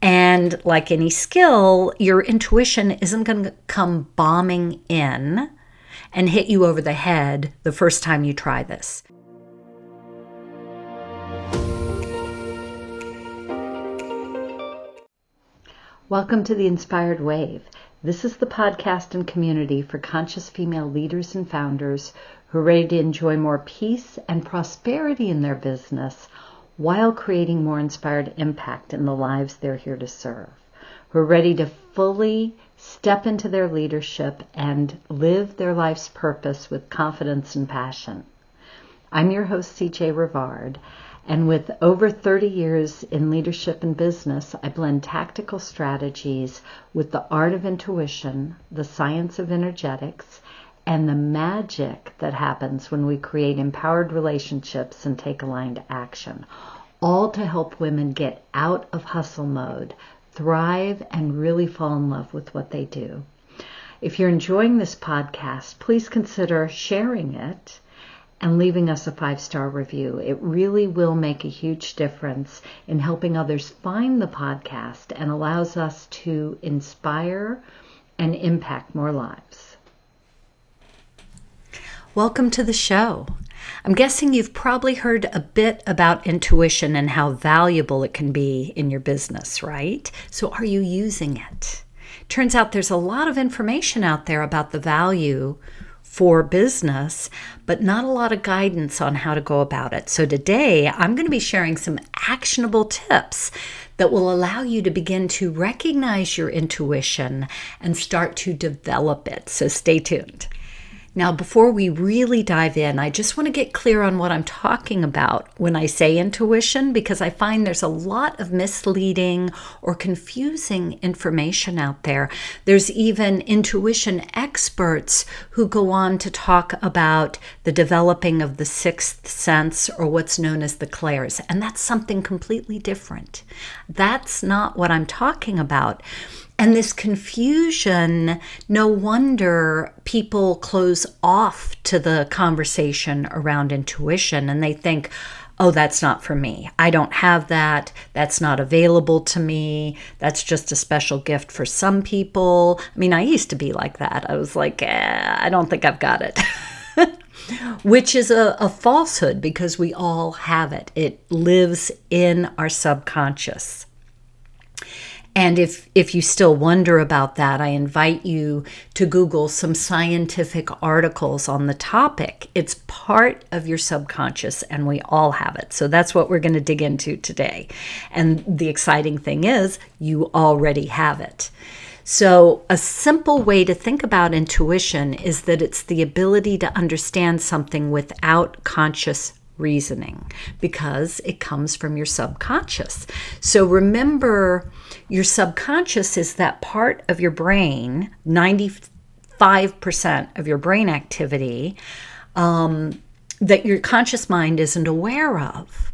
And like any skill, your intuition isn't going to come bombing in and hit you over the head the first time you try this. Welcome to the Inspired Wave. This is the podcast and community for conscious female leaders and founders who are ready to enjoy more peace and prosperity in their business while creating more inspired impact in the lives they're here to serve. Who are ready to fully step into their leadership and live their life's purpose with confidence and passion. I'm your host, CJ Rivard. And with over 30 years in leadership and business, I blend tactical strategies with the art of intuition, the science of energetics, and the magic that happens when we create empowered relationships and take aligned action, all to help women get out of hustle mode, thrive, and really fall in love with what they do. If you're enjoying this podcast, please consider sharing it and leaving us a 5-star review. It really will make a huge difference in helping others find the podcast and allows us to inspire and impact more lives. Welcome to the show. I'm guessing you've probably heard a bit about intuition and how valuable it can be in your business, right? So are you using it? Turns out there's a lot of information out there about the value for business, but not a lot of guidance on how to go about it. So today, I'm going to be sharing some actionable tips that will allow you to begin to recognize your intuition and start to develop it. So stay tuned. Now, before we really dive in, I just want to get clear on what I'm talking about when I say intuition, because I find there's a lot of misleading or confusing information out there. There's even intuition experts who go on to talk about the developing of the sixth sense, or what's known as the clairs, and that's something completely different. That's not what I'm talking about. And this confusion, no wonder people close off to the conversation around intuition and they think, oh, that's not for me. I don't have that. That's not available to me. That's just a special gift for some people. I mean, I used to be like that. I was like, I don't think I've got it. Which is a falsehood, because we all have it. It lives in our subconscious. And if you still wonder about that, I invite you to Google some scientific articles on the topic. It's part of your subconscious and we all have it. So that's what we're going to dig into today. And the exciting thing is you already have it. So a simple way to think about intuition is that it's the ability to understand something without conscious reasoning, because it comes from your subconscious. So remember, your subconscious is that part of your brain, 95% of your brain activity, that your conscious mind isn't aware of.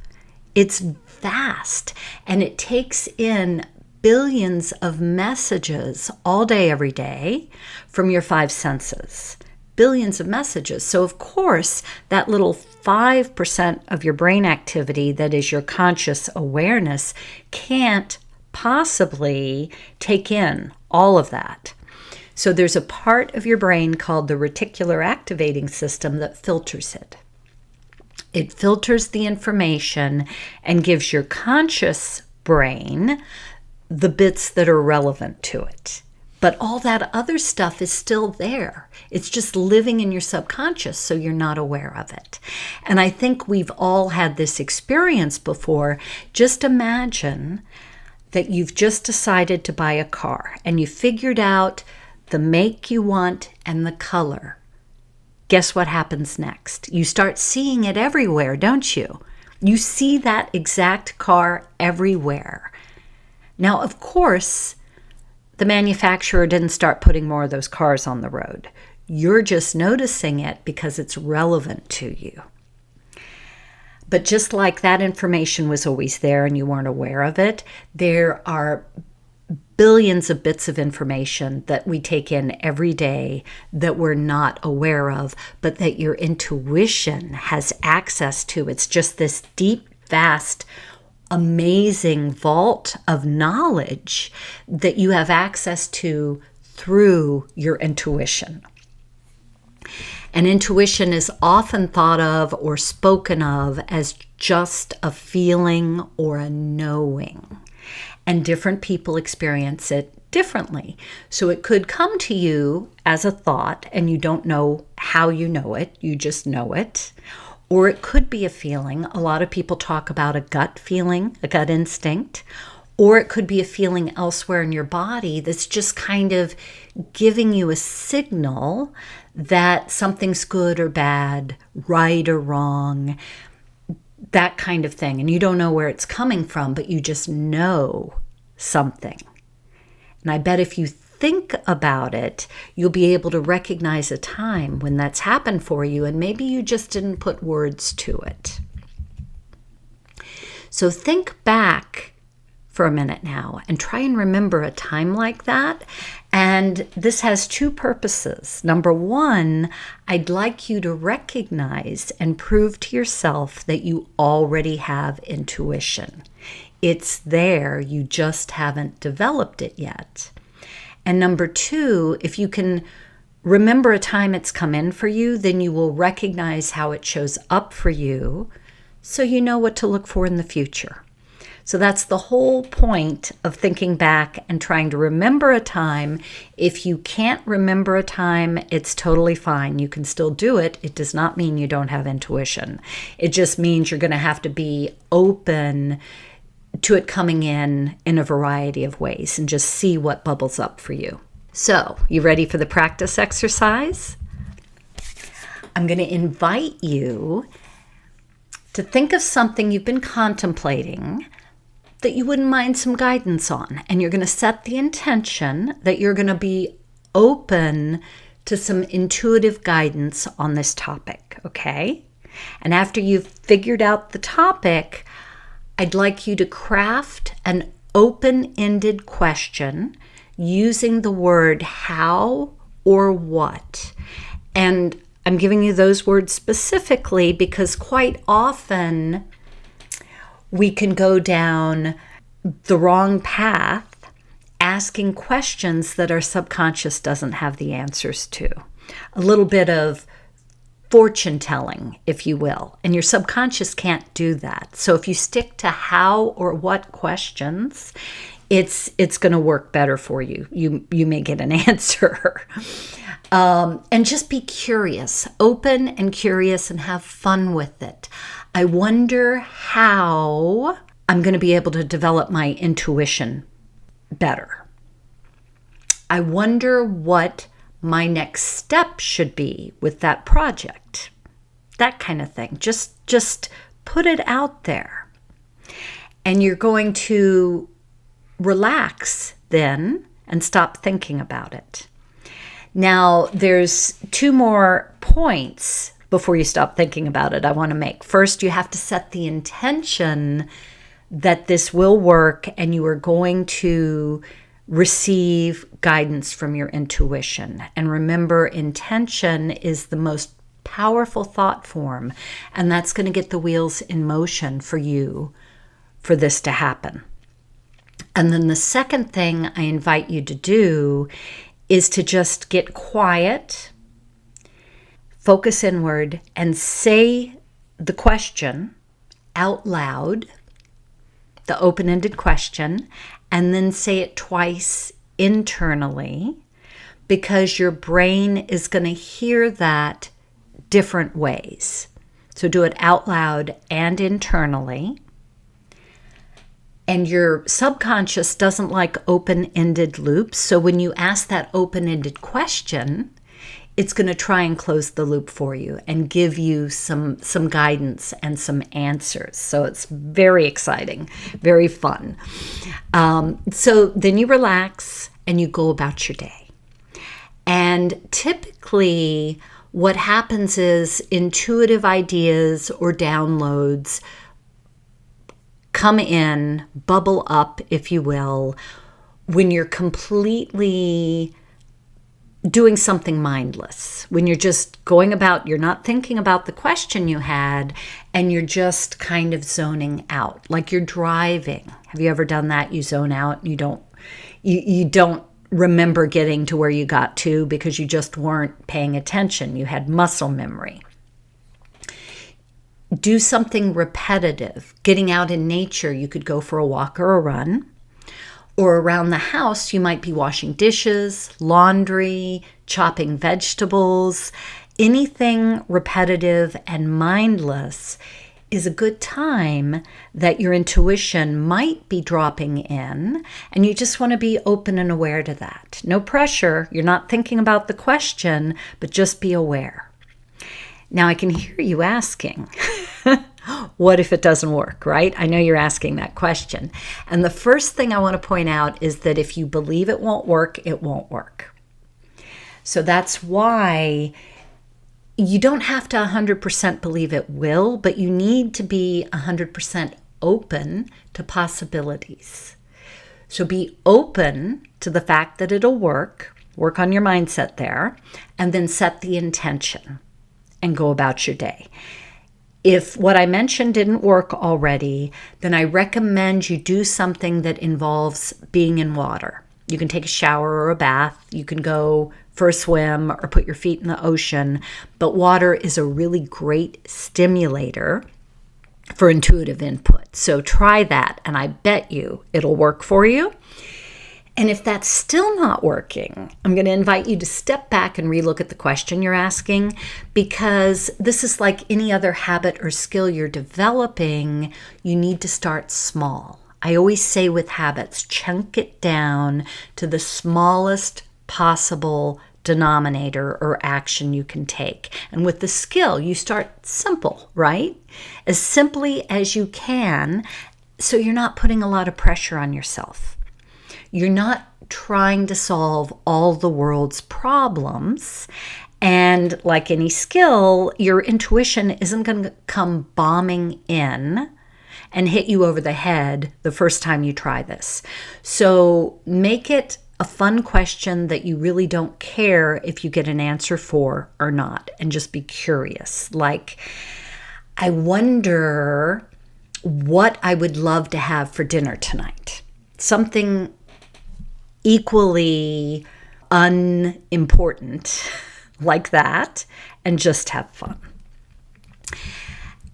It's vast, and it takes in billions of messages all day, every day from your 5 senses. Billions of messages. So of course, that little 5% of your brain activity that is your conscious awareness can't possibly take in all of that. So there's a part of your brain called the reticular activating system that filters it. It filters the information and gives your conscious brain the bits that are relevant to it. But all that other stuff is still there. It's just living in your subconscious, so you're not aware of it. And I think we've all had this experience before. Just imagine that you've just decided to buy a car and you figured out the make you want and the color. Guess what happens next? You start seeing it everywhere, don't you? You see that exact car everywhere. Now, of course, the manufacturer didn't start putting more of those cars on the road. You're just noticing it because it's relevant to you. But just like that information was always there and you weren't aware of it, there are billions of bits of information that we take in every day that we're not aware of, but that your intuition has access to. It's just this deep, vast amazing vault of knowledge that you have access to through your intuition. And intuition is often thought of or spoken of as just a feeling or a knowing. And different people experience it differently. So it could come to you as a thought and you don't know how you know it, you just know it. Or it could be a feeling. A lot of people talk about a gut feeling, a gut instinct. Or it could be a feeling elsewhere in your body that's just kind of giving you a signal that something's good or bad, right or wrong, that kind of thing. And you don't know where it's coming from, but you just know something. And I bet if you think about it, you'll be able to recognize a time when that's happened for you, and maybe you just didn't put words to it. So think back for a minute now and try and remember a time like that. And this has two purposes. Number one, I'd like you to recognize and prove to yourself that you already have intuition. It's there, you just haven't developed it yet. And number two, if you can remember a time it's come in for you, then you will recognize how it shows up for you so you know what to look for in the future. So that's the whole point of thinking back and trying to remember a time. If you can't remember a time, it's totally fine. You can still do it. It does not mean you don't have intuition. It just means you're going to have to be open to it coming in a variety of ways and just see what bubbles up for you. So, you ready for the practice exercise? I'm going to invite you to think of something you've been contemplating that you wouldn't mind some guidance on. And you're going to set the intention that you're going to be open to some intuitive guidance on this topic, okay? And after you've figured out the topic, I'd like you to craft an open-ended question using the word how or what. And I'm giving you those words specifically because quite often we can go down the wrong path asking questions that our subconscious doesn't have the answers to. A little bit of fortune telling, if you will, and your subconscious can't do that. So if you stick to how or what questions, it's going to work better for you. You may get an answer. And just be curious, open and curious, and have fun with it. I wonder how I'm going to be able to develop my intuition better. I wonder what my next step should be with that project. That kind of thing. Just put it out there. And you're going to relax then and stop thinking about it. Now, there's two more points before you stop thinking about it I want to make. First, you have to set the intention that this will work and you are going to receive guidance from your intuition. And remember, intention is the most powerful thought form, and that's going to get the wheels in motion for you for this to happen. And then the second thing I invite you to do is to just get quiet, focus inward, and say the question out loud, the open-ended question, and then say it twice internally, because your brain is going to hear that different ways. So do it out loud and internally. And your subconscious doesn't like open-ended loops. So when you ask that open-ended question, it's going to try and close the loop for you and give you some guidance and some answers. So it's very exciting, very fun. So then you relax and you go about your day. And typically what happens is intuitive ideas or downloads come in, bubble up, if you will, when you're completely doing something mindless, when you're just going about, you're not thinking about the question you had, and you're just kind of zoning out, like you're driving. Have you ever done that? You zone out and you don't remember getting to where you got to because you just weren't paying attention. You had muscle memory. Do something repetitive. Getting out in nature, you could go for a walk or a run. Or around the house, you might be washing dishes, laundry, chopping vegetables. Anything repetitive and mindless is a good time that your intuition might be dropping in, and you just want to be open and aware to that. No pressure. You're not thinking about the question, but just be aware. Now, I can hear you asking, what if it doesn't work, right? I know you're asking that question. And the first thing I want to point out is that if you believe it won't work, it won't work. So that's why you don't have to 100% believe it will, but you need to be 100% open to possibilities. So be open to the fact that it'll work on your mindset there, and then set the intention and go about your day. If what I mentioned didn't work already, then I recommend you do something that involves being in water. You can take a shower or a bath. You can go for a swim or put your feet in the ocean. But water is a really great stimulator for intuitive input. So try that, and I bet you it'll work for you. And if that's still not working, I'm going to invite you to step back and relook at the question you're asking, because this is like any other habit or skill you're developing. You need to start small. I always say with habits, chunk it down to the smallest possible denominator or action you can take. And with the skill, you start simple, right? As simply as you can, so you're not putting a lot of pressure on yourself. You're not trying to solve all the world's problems. And like any skill, your intuition isn't going to come bombing in and hit you over the head the first time you try this. So make it a fun question that you really don't care if you get an answer for or not, and just be curious. Like, I wonder what I would love to have for dinner tonight. Something equally unimportant like that, and just have fun.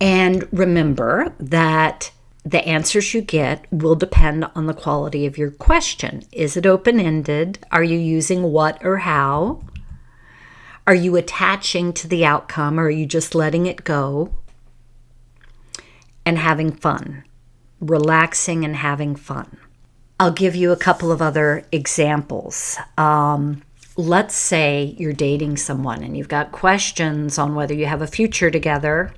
And remember that the answers you get will depend on the quality of your question. Is it open-ended? Are you using what or how? Are you attaching to the outcome, or are you just letting it go? And having fun, relaxing and having fun. I'll give you a couple of other examples. Let's say you're dating someone and you've got questions on whether you have a future together.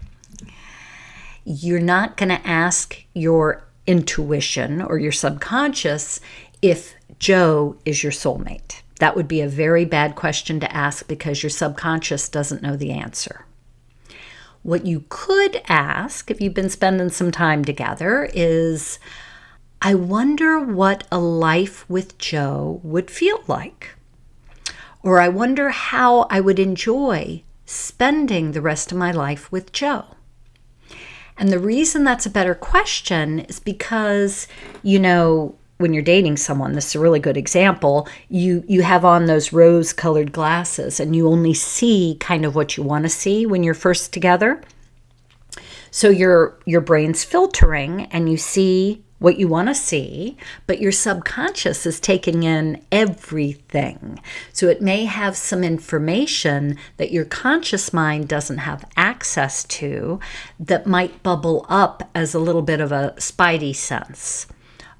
You're not going to ask your intuition or your subconscious if Joe is your soulmate. That would be a very bad question to ask, because your subconscious doesn't know the answer. What you could ask, if you've been spending some time together, is, I wonder what a life with Joe would feel like. Or I wonder how I would enjoy spending the rest of my life with Joe. And the reason that's a better question is because, when you're dating someone, this is a really good example, you have on those rose-colored glasses, and you only see kind of what you want to see when you're first together. So your brain's filtering, and you see what you want to see, but your subconscious is taking in everything. So it may have some information that your conscious mind doesn't have access to that might bubble up as a little bit of a spidey sense,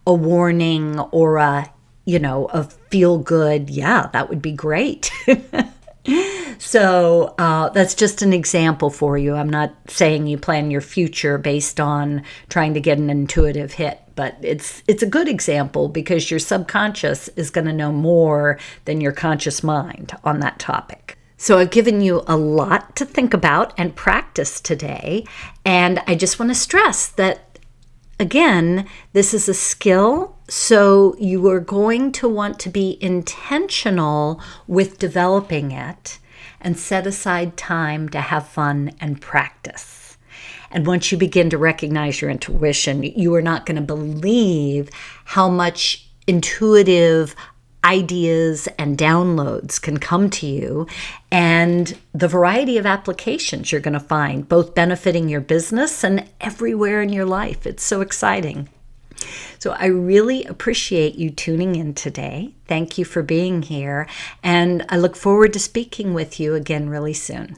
a warning, or a feel good, yeah, that would be great. So that's just an example for you. I'm not saying you plan your future based on trying to get an intuitive hit, but it's a good example because your subconscious is going to know more than your conscious mind on that topic. So I've given you a lot to think about and practice today, and I just want to stress that, again, this is a skill So you are going to want to be intentional with developing it and set aside time to have fun and practice. And once you begin to recognize your intuition, you are not going to believe how much intuitive ideas and downloads can come to you, and the variety of applications you're going to find, both benefiting your business and everywhere in your life. It's so exciting. So I really appreciate you tuning in today. Thank you for being here, and I look forward to speaking with you again really soon.